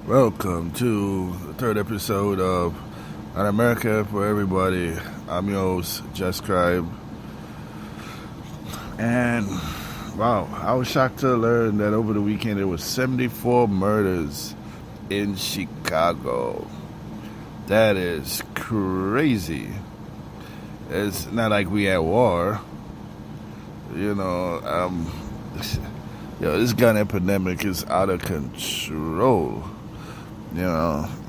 Welcome to the third episode of An America for Everybody. I'm your host, Jah Scribe. And wow, I was shocked to learn that over the weekend there was 74 murders in Chicago. That is crazy. It's not like we at war. This gun epidemic is out of control.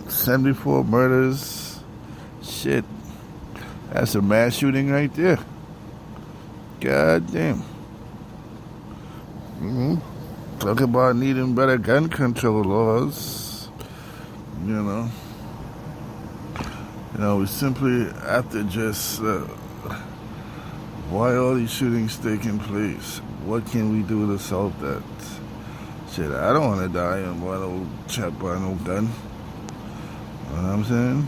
74 murders. Shit. That's a mass shooting right there. God damn. Talk about needing better gun control laws. We simply have to just, why all these shootings taking place? What can we do to solve that? Shit, I don't want to die and by no chap by no gun. You know what I'm saying?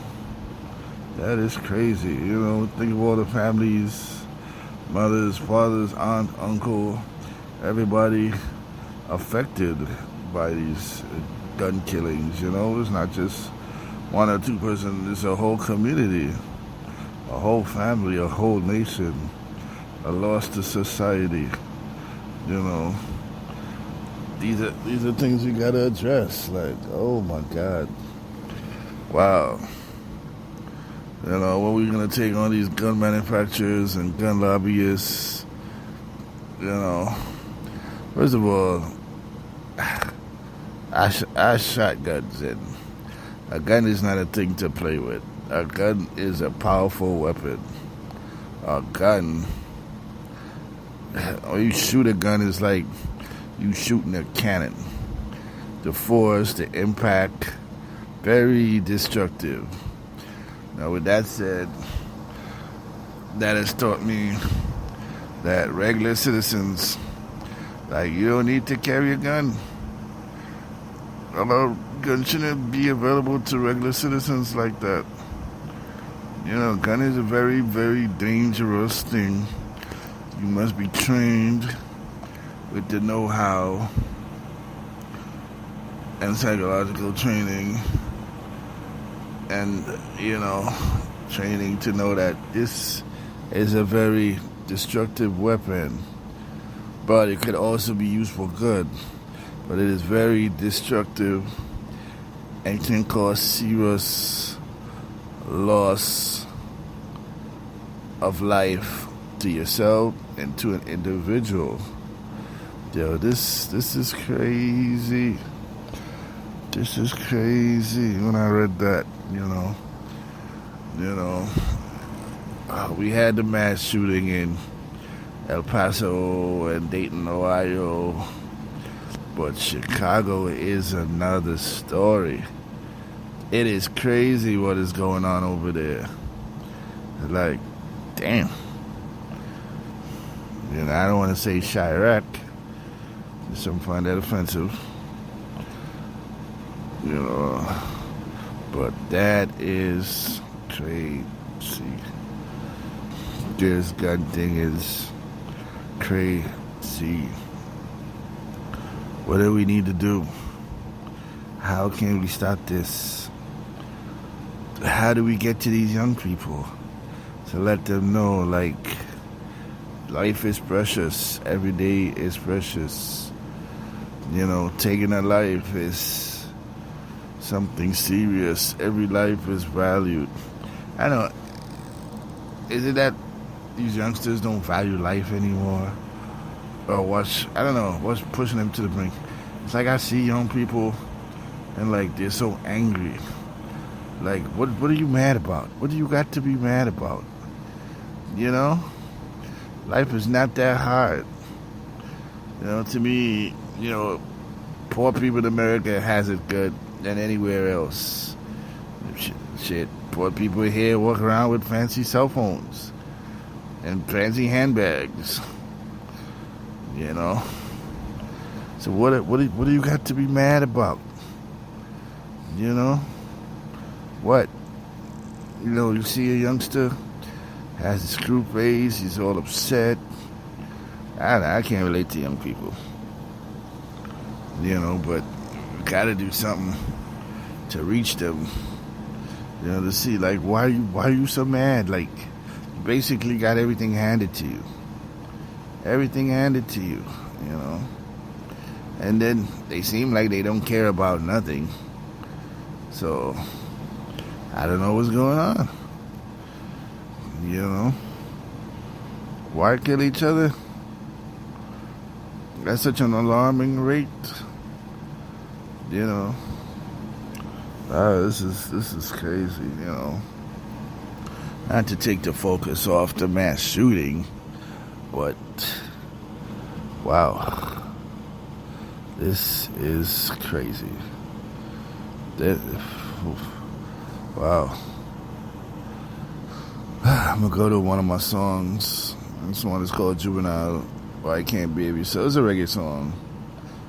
That is crazy. Think of all the families, mothers, fathers, aunt, uncle, everybody affected by these gun killings. It's not just one or two person. It's a whole community, a whole family, a whole nation, a loss to society. These are things we gotta address. Like, oh my God, wow. When are we gonna take on these gun manufacturers and gun lobbyists? First of all, I shot guns, and a gun is not a thing to play with. A gun is a powerful weapon. A gun, when you shoot a gun, is like you shooting a cannon. The force, the impact, very destructive. Now, with that said, that has taught me that regular citizens, like, you don't need to carry a gun. Although gun shouldn't be available to regular citizens like that. Gun is a very, very dangerous thing. You must be trained with the know-how and psychological training and, training to know that this is a very destructive weapon, but it could also be used for good. But it is very destructive and can cause serious loss of life to yourself and to an individual. This is crazy. This is crazy. When I read that, we had the mass shooting in El Paso and Dayton, Ohio, but Chicago is another story. It is crazy what is going on over there. Like, damn. I don't want to say Chirac. Some find that offensive. But that is crazy. This gun thing is crazy. What do we need to do? How can we stop this? How do we get to these young people to let them know, like, life is precious. Every day is precious. Taking a life is something serious. Every life is valued. I know. Is it that these youngsters don't value life anymore? Or what's pushing them to the brink? It's like I see young people and, like, they're so angry. Like, what are you mad about? What do you got to be mad about? Life is not that hard. To me, poor people in America has it good than anywhere else. Shit, poor people here walk around with fancy cell phones and fancy handbags. So what do you got to be mad about? What? You see a youngster has a screw face, he's all upset. I can't relate to young people. But we gotta do something to reach them. You know, to see like why are you so mad? Like, you basically got everything handed to you. Everything handed to you, you know. And then they seem like they don't care about nothing. So I don't know what's going on. You know. Why kill each other? That's such an alarming rate. You know. This is crazy, you know. Not to take the focus off the mass shooting, but wow. This is crazy. Wow. I'm gonna go to one of my songs. This one is called Juvenile, Why Can't Be So it's a reggae song.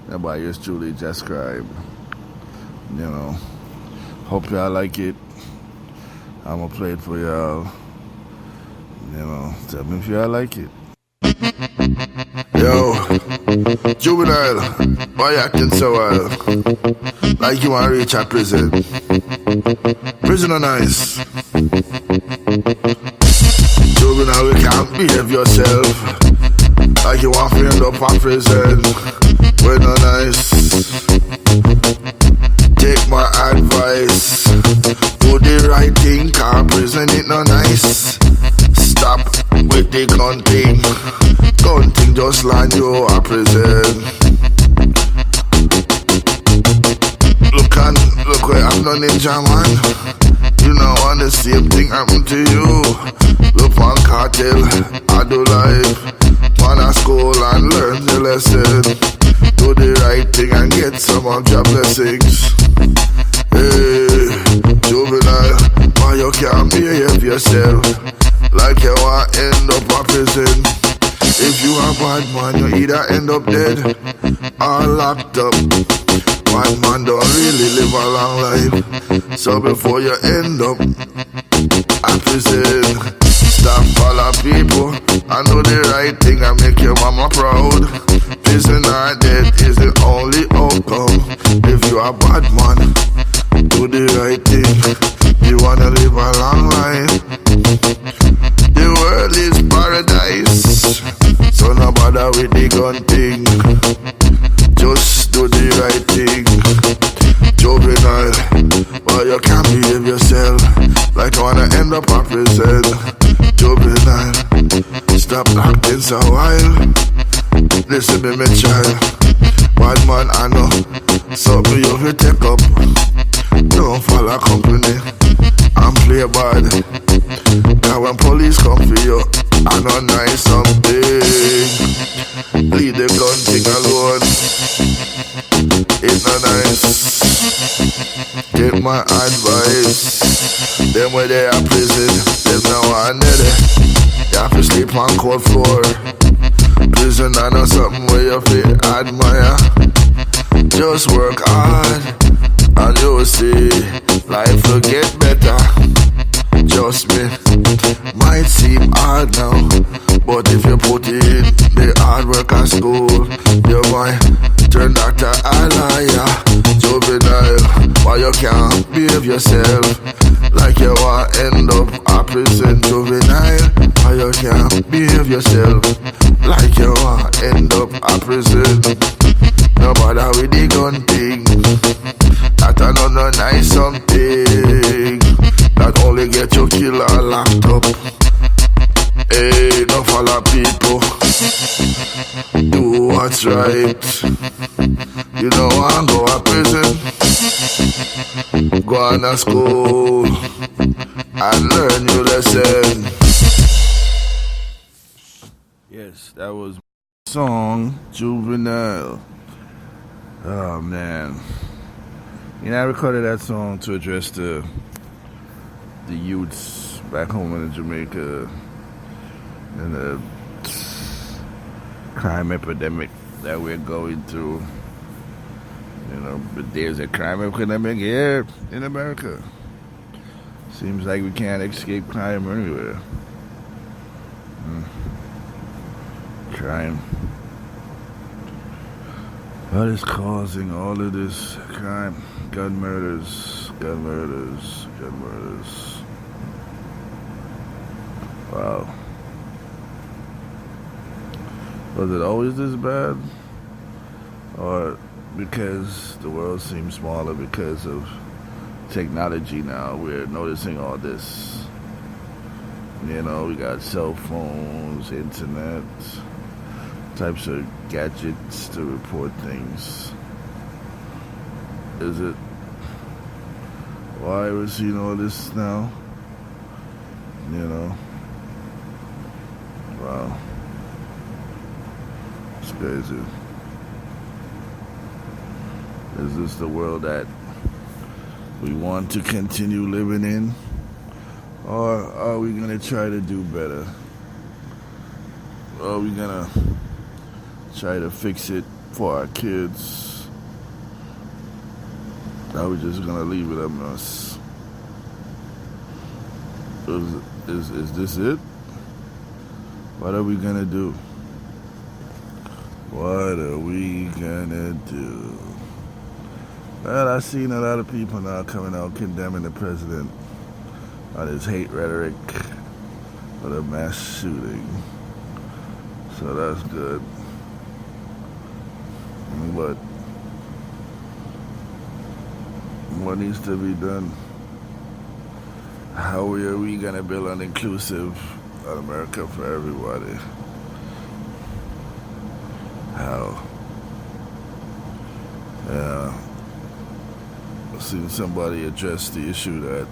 That by yours truly, Jah Scribe. You know. Hope y'all like it. I'm gonna play it for y'all. You know, tell me if y'all like it. Yo, Juvenile, why you acting so wild? Like you wanna reach a prison. Prison are nice. Juvenile, you can't behave yourself. Like you want to end up a prison. We're not nice. Take my advice. Do the right thing, cause prison ain't no nice. Stop with the gun thing. Gun thing just land you a prison. Look where I'm done in German. You know on the same thing happen to you. Look on cartel, I do life. Man at school and learn the lesson. Do the right thing and get some of your blessings. Hey, Juvenile, why you can't behave yourself like you want to end up a prison? If you a bad man, you either end up dead or locked up. Bad man don't really live a long life, so before you end up a prison, stop follow people and do the right thing and make your mama proud. Prison or death is the only outcome. If you a bad man, do the right thing. You wanna live a long life. The world is paradise, so no bother with the gun thing. Just do the right thing. Juvenile, well you can't behave yourself like you wanna end up a prison. Juvenile, stop acting so wild. Listen to me, child. Bad man, I know something you will take up. Don't follow company and play bad. Now when police come for you, I know nice something. Leave the gun thing alone. It's not nice. Take my advice. Them where they are prison, there's no one there. You have to sleep on cold floor. Prison, I know something where you feel admire. Just work hard and you'll see life will get better. Trust me, might seem hard now, but if you put in the hard work at school, you might turn doctor a liar. Juvenile, why you can't behave yourself like you want to end up a prison? Juvenile, why you can't behave yourself like you want to end up a prison? No matter with the gun thing, that another nice something that only get you killed or locked up. Hey, no follow people, do what's right. You don't want to go to prison, go on to school and learn your lesson. Yes, that was my song, Juvenile. Oh man, you know, I recorded that song to address the youths back home in Jamaica and the crime epidemic that we're going through. You know, but there's a crime epidemic here in America. Seems like we can't escape crime anywhere. Crime. What is causing all of this crime? Gun murders, Gun murders. Gun murders. Wow. Was it always this bad? Or because the world seems smaller because of technology now, we're noticing all this. You know, we got cell phones, internet, types of gadgets to report things. Is it why we're seeing all this now? You know? Wow. It's crazy. Is this the world that we want to continue living in? Or are we going to try to do better? Or are we going to try to fix it for our kids? Or are we just going to leave it up to us? Is this it? What are we going to do? What are we going to do? Well, I've seen a lot of people now coming out condemning the president on his hate rhetoric for the mass shooting. So that's good. But what needs to be done? How are we going to build an inclusive America for everybody? How? Yeah. I've seen somebody address the issue that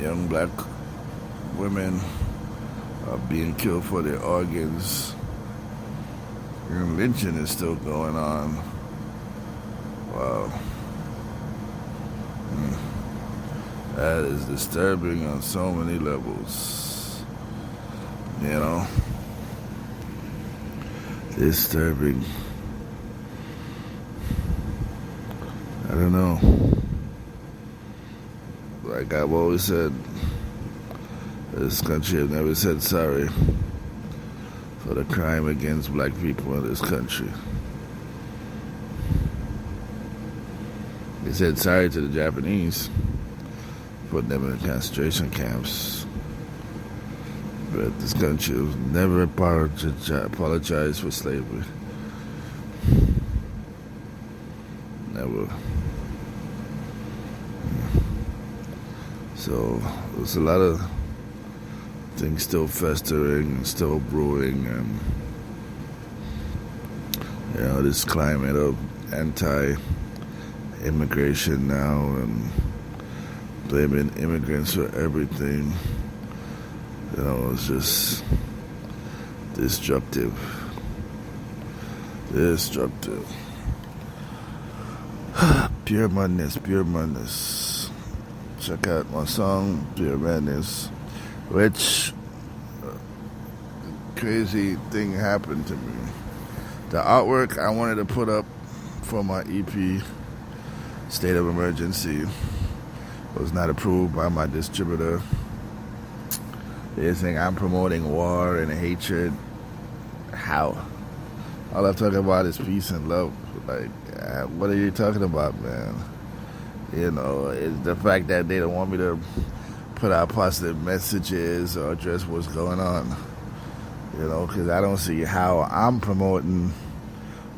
young black women are being killed for their organs. And lynching is still going on. Wow. That is disturbing on so many levels. You know? Disturbing. I don't know. Like I've always said, this country has never said sorry for the crime against black people in this country. They said sorry to the Japanese, putting them in concentration camps. But this country has never apologized for slavery. Never. So there's a lot of things still festering and still brewing, and you know, this climate of anti-immigration now and blaming immigrants for everything. You know, it's just destructive. Destructive. Pure madness, pure madness. Check out my song, Pure Madness, which crazy thing happened to me. The artwork I wanted to put up for my EP, State of Emergency, was not approved by my distributor. They're saying I'm promoting war and hatred. How? All I'm talking about is peace and love. Like, what are you talking about, man? You know, it's the fact that they don't want me to put out positive messages or address what's going on. You know, because I don't see how I'm promoting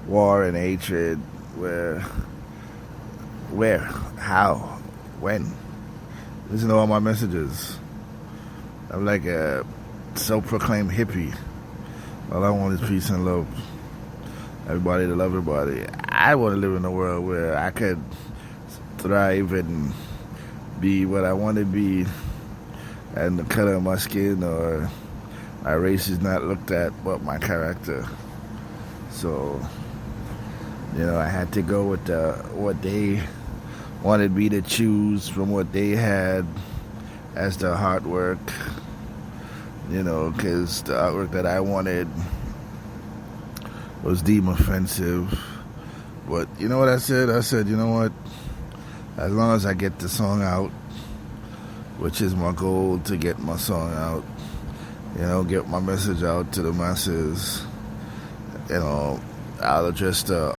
war and hatred. Where, how, when? Listen to all my messages. I'm like a self-proclaimed hippie. All I want is peace and love. Everybody to love everybody. I want to live in a world where I could thrive and be what I want to be, and the color of my skin or my race is not looked at, but my character. So, you know, I had to go with what they wanted me to choose from what they had as the artwork. You know, because the artwork that I wanted was deemed offensive. But you know what I said? I said, you know what? As long as I get the song out, which is my goal, to get my song out, you know, get my message out to the masses, you know, I'll address the